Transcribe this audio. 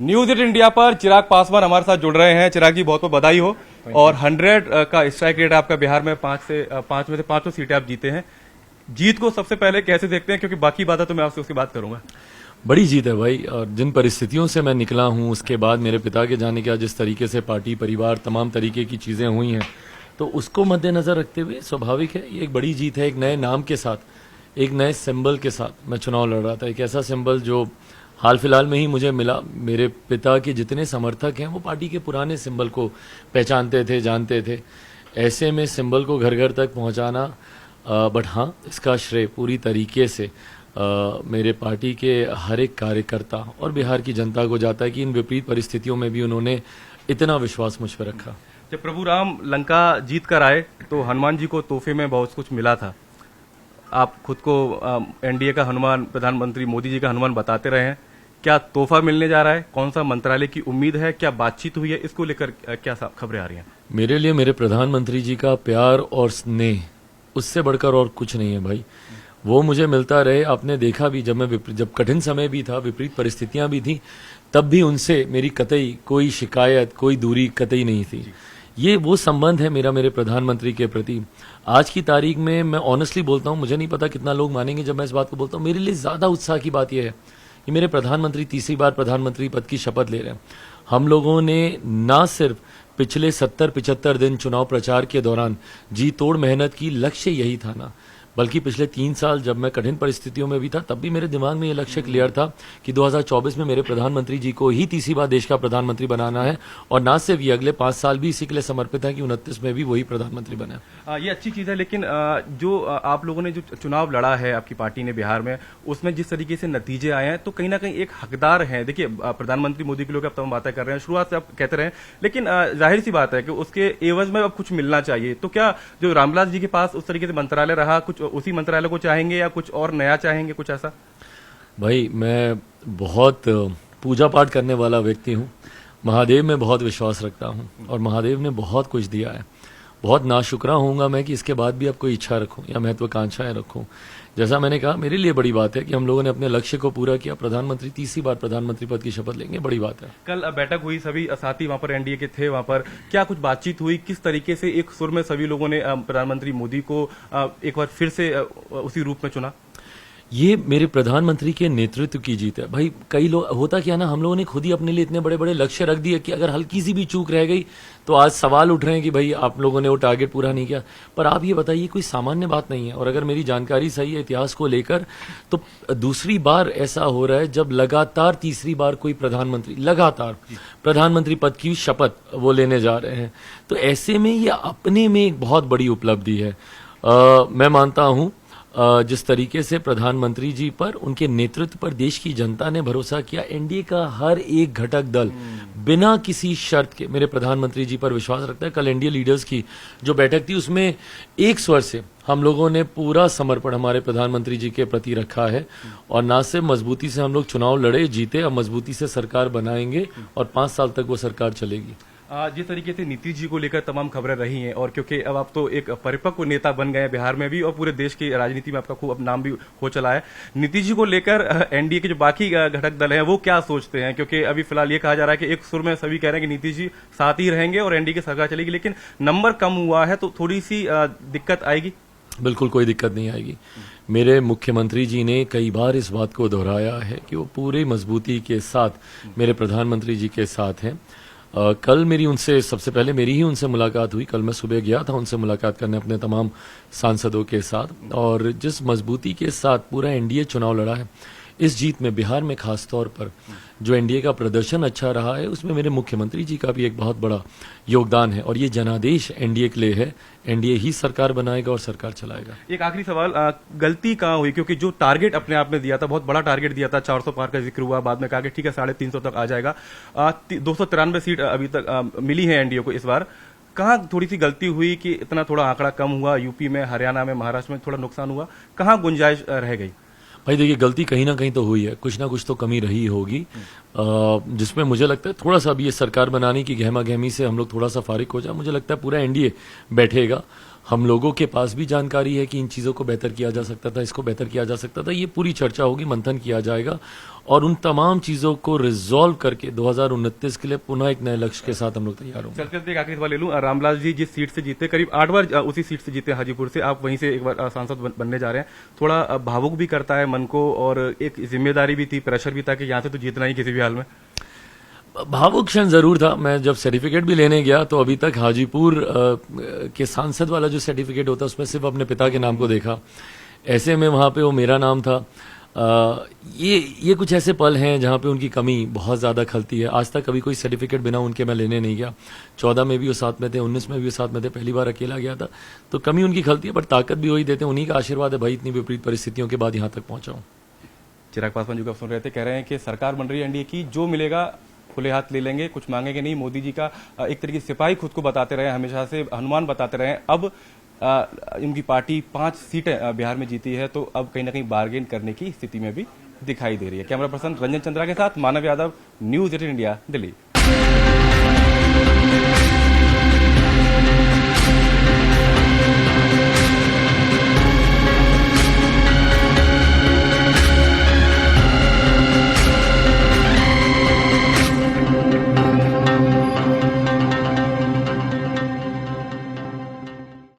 News 8 India पर चिराग पासवान हमारे साथ जुड़ रहे हैं। चिराग जी, बहुत बहुत बधाई हो। और 100 का स्ट्राइक रेट आपका बिहार में 5 में से 5 सीटें आप जीते हैं। जीत को सबसे पहले कैसे देखते हैं, क्योंकि बाकी बातें तो मैं आपसे उसकी बात करूंगा। बड़ी जीत है भाई, और जिन परिस्थितियों से मैं निकला हूं, उसके बाद मेरे पिता के जाने के बाद जिस तरीके से पार्टी परिवार तमाम तरीके की चीजें हुई हैं, तो उसको मद्देनजर रखते हुए स्वाभाविक है ये एक बड़ी जीत है। एक नए नाम के साथ, एक नए सिंबल के साथ मैं चुनाव लड़ रहा था। एक ऐसा सिंबल जो हाल फिलहाल में ही मुझे मिला। मेरे पिता के जितने समर्थक हैं वो पार्टी के पुराने सिंबल को पहचानते थे, जानते थे। ऐसे में सिंबल को घर घर तक पहुंचाना, बट हाँ, इसका श्रेय पूरी तरीके से मेरे पार्टी के हर एक कार्यकर्ता और बिहार की जनता को जाता है कि इन विपरीत परिस्थितियों में भी उन्होंने इतना विश्वास मुझ पर रखा। जब प्रभु राम लंका जीत कर आए तो हनुमान जी को तोहफे में बहुत कुछ मिला था। आप खुद को एनडीए का हनुमान, प्रधानमंत्री मोदी जी का हनुमान बताते रहे हैं। क्या तोहफा मिलने जा रहा है? कौन सा मंत्रालय की उम्मीद है? क्या बातचीत हुई है? इसको लेकर क्या खबरें आ रही हैं? मेरे लिए मेरे प्रधानमंत्री जी का प्यार और स्नेह, उससे बढ़कर और कुछ नहीं है भाई। वो मुझे मिलता रहे। आपने देखा भी, जब कठिन समय भी था, विपरीत परिस्थितियां भी थी, तब भी उनसे मेरी कतई कोई शिकायत, कोई दूरी कतई नहीं थी। ये वो संबंध है मेरा मेरे प्रधानमंत्री के प्रति। आज की तारीख में मैं ऑनेस्टली बोलता हूं, मुझे नहीं पता कितना लोग मानेंगे जब मैं इस बात को बोलता हूं, मेरे लिए ज्यादा उत्साह की बात यह है कि मेरे प्रधानमंत्री तीसरी बार प्रधानमंत्री पद की शपथ ले रहे हैं। हम लोगों ने ना सिर्फ पिछले 70-75 दिन चुनाव प्रचार के दौरान जी तोड़ मेहनत की, लक्ष्य यही था ना, बल्कि पिछले 3 साल जब मैं कठिन परिस्थितियों में भी था, तब भी मेरे दिमाग में यह लक्ष्य क्लियर था कि 2024 में मेरे प्रधानमंत्री जी को ही तीसरी बार देश का प्रधानमंत्री बनाना है। और ना सिर्फ ये, अगले 5 साल भी इसी के लिए समर्पित है कि 29 में भी वही प्रधानमंत्री बने। ये अच्छी चीज है, लेकिन जो आप लोगों ने जो चुनाव लड़ा है आपकी पार्टी ने बिहार में, उसमें जिस तरीके से नतीजे आए हैं, तो कहीं ना कहीं एक हकदार है। देखिए, प्रधानमंत्री मोदी के लोग अब तमाम बातें कर रहे हैं, शुरुआत से आप कहते रहे, लेकिन जाहिर सी बात है कि उसके एवज में अब कुछ मिलना चाहिए। तो क्या जो रामविलास जी के पास उस तरीके से मंत्रालय रहा, कुछ उसी मंत्रालय को चाहेंगे या कुछ और नया चाहेंगे, कुछ ऐसा? भाई, मैं बहुत पूजा पाठ करने वाला व्यक्ति हूँ। महादेव में बहुत विश्वास रखता हूँ और महादेव ने बहुत कुछ दिया है। बहुत नाशुक्रा होऊंगा मैं कि इसके बाद भी अब कोई इच्छा रखूं या महत्वाकांक्षाएं रखूं। जैसा मैंने कहा, मेरे लिए बड़ी बात है कि हम लोगों ने अपने लक्ष्य को पूरा किया। प्रधानमंत्री तीसरी बार प्रधानमंत्री पद की शपथ लेंगे, बड़ी बात है। कल बैठक हुई, सभी साथी वहां पर एनडीए के थे, वहां पर क्या कुछ बातचीत हुई? किस तरीके से एक सुर में सभी लोगों ने प्रधानमंत्री मोदी को एक बार फिर से उसी रूप में चुना? ये मेरे प्रधानमंत्री के नेतृत्व की जीत है भाई। कई लोग, होता क्या ना, हम लोगों ने खुद ही अपने लिए इतने बड़े बड़े लक्ष्य रख दिए कि अगर हल्की सी भी चूक रह गई तो आज सवाल उठ रहे हैं कि भाई आप लोगों ने वो टारगेट पूरा नहीं किया। पर आप ये बताइए, कोई सामान्य बात नहीं है। और अगर मेरी जानकारी सही है इतिहास को लेकर, तो दूसरी बार ऐसा हो रहा है जब लगातार तीसरी बार कोई प्रधानमंत्री लगातार प्रधानमंत्री पद की शपथ वो लेने जा रहे हैं। तो ऐसे में ये अपने में एक बहुत बड़ी उपलब्धि है। मैं मानता हूं जिस तरीके से प्रधानमंत्री जी पर, उनके नेतृत्व पर देश की जनता ने भरोसा किया, एनडीए का हर एक घटक दल बिना किसी शर्त के मेरे प्रधानमंत्री जी पर विश्वास रखता है। कल एनडीए लीडर्स की जो बैठक थी, उसमें एक स्वर से हम लोगों ने पूरा समर्पण हमारे प्रधानमंत्री जी के प्रति रखा है। और ना सिर्फ मजबूती से हम लोग चुनाव लड़े, जीते, अब मजबूती से सरकार बनाएंगे और 5 साल तक वो सरकार चलेगी। जिस तरीके से नीतीश जी को लेकर तमाम खबरें रही हैं, और क्योंकि अब आप तो एक परिपक्व नेता बन गए हैं बिहार में भी और पूरे देश की राजनीति में आपका खूब अब नाम भी हो चला है, नीतीश जी को लेकर एनडीए के जो बाकी घटक दल हैं वो क्या सोचते हैं? क्योंकि अभी फिलहाल ये कहा जा रहा है कि एक सुर में सभी कह रहे हैं कि नीतीश जी साथ ही रहेंगे और एनडीए की सरकार चलेगी, लेकिन नंबर कम हुआ है तो थोड़ी सी दिक्कत आएगी? बिल्कुल कोई दिक्कत नहीं आएगी। मेरे मुख्यमंत्री जी ने कई बार इस बात को दोहराया है कि वो पूरी मजबूती के साथ मेरे प्रधानमंत्री जी के साथ हैं। कल मेरी उनसे, सबसे पहले मेरी ही उनसे मुलाकात हुई। कल मैं सुबह गया था उनसे मुलाकात करने अपने तमाम सांसदों के साथ। और जिस मजबूती के साथ पूरा एनडीए चुनाव लड़ा है, इस जीत में बिहार में खास तौर पर जो एनडीए का प्रदर्शन अच्छा रहा है, उसमें मेरे मुख्यमंत्री जी का भी एक बहुत बड़ा योगदान है। और ये जनादेश एनडीए के लिए है। एनडीए ही सरकार बनाएगा और सरकार चलाएगा। एक आखिरी सवाल, गलती कहाँ हुई? क्योंकि जो टारगेट अपने आप में दिया था, बहुत बड़ा टारगेट दिया था, 400 पार का जिक्र हुआ, बाद में कहा कि ठीक है 350 तक आ जाएगा। 293 सीट अभी तक मिली है एनडीए को इस बार। कहाँ थोड़ी सी गलती हुई कि इतना थोड़ा आंकड़ा कम हुआ? यूपी में, हरियाणा में, महाराष्ट्र में थोड़ा नुकसान हुआ, कहाँ गुंजाइश रह गई? भाई देखिए, गलती कहीं ना कहीं तो हुई है, कुछ ना कुछ तो कमी रही होगी, जिसमें मुझे लगता है थोड़ा सा भी ये सरकार बनाने की गहमा गहमी से हम लोग थोड़ा सा फारिग हो जाए, मुझे लगता है पूरा एनडीए बैठेगा। हम लोगों के पास भी जानकारी है कि इन चीज़ों को बेहतर किया जा सकता था, इसको बेहतर किया जा सकता था। ये पूरी चर्चा होगी, मंथन किया जाएगा और उन तमाम चीज़ों को रिजॉल्व करके 2029 के लिए पुनः एक नए लक्ष्य के साथ हम लोग तैयार होंगे। चलते एक आखिरी सवाल ले लूं। रामलाल जी जिस सीट से जीते, करीब 8 बार उसी सीट से जीते हाजीपुर से, आप वहीं से एक बार सांसद बनने जा रहे हैं। थोड़ा भावुक भी करता है मन को, और एक जिम्मेदारी भी थी, प्रेशर भी था कि यहाँ से तो जीतना ही किसी भी हाल में। भावुक क्षण जरूर था। मैं जब सर्टिफिकेट भी लेने गया तो अभी तक हाजीपुर के सांसद वाला जो सर्टिफिकेट होता है उसमें सिर्फ अपने पिता के नाम को देखा। ऐसे में वहां पे वो मेरा नाम था। ये कुछ ऐसे पल हैं जहां पे उनकी कमी बहुत ज्यादा खलती है। आज तक कभी कोई सर्टिफिकेट बिना उनके मैं लेने नहीं गया। 14 में भी वो साथ में थे, 19 में भी वो साथ में थे, पहली बार अकेला गया था। तो कमी उनकी खलती है, पर ताकत भी वही देते हैं। उन्हीं का आशीर्वाद है भाई, इतनी विपरीत परिस्थितियों के बाद यहां तक पहुंचा हूं। चिराग पासवान जी को आप सुन रहे थे, कह रहे हैं कि सरकार बन रही है एनडीए की, जो मिलेगा खुले हाथ ले लेंगे, कुछ मांगेंगे नहीं। मोदी जी का एक तरीके से सिपाही खुद को बताते रहे, हमेशा से हनुमान बताते रहे। अब इनकी पार्टी 5 सीटें बिहार में जीती है, तो अब कहीं ना कहीं बार्गेन करने की स्थिति में भी दिखाई दे रही है। कैमरा पर्सन रंजन चंद्रा के साथ मानव यादव, न्यूज 18 इंडिया, दिल्ली।